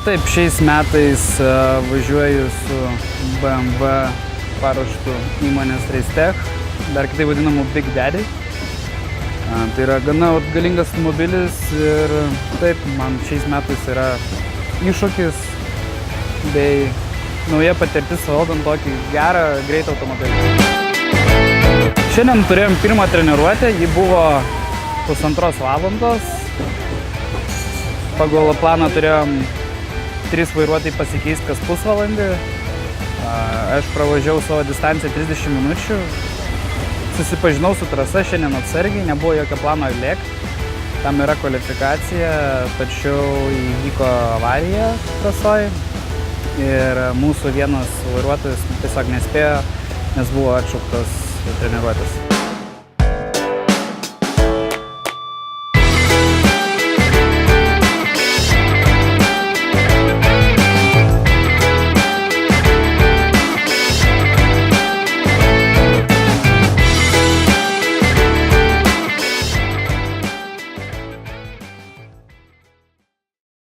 Taip, šiais metais važiuoju su BMW paruoštu įmonės Racetech, dar kitaip vadinamu Big Daddy. Tai yra gana galingas automobilis ir taip, man šiais metais yra iššūkis bei nauja patirtis valdant tokį gerą, greitą automobilį. Šiandien turėjom pirmą treniruotę, ji buvo 1,5 valandos. Pagal planą turėjom 3 vairuotojai pasikeisti kas pusvalandį. Aš pravažiavau savo distanciją 30 minučių. Susipažinau su trasa šiandien atsargiai, nebuvo jokio plano lėkti. Tam yra kvalifikacija, tačiau įvyko avarija trasoj. Ir mūsų vienas vairuotojas tiesiog nespėjo, nes buvo atšauktas treniruotės.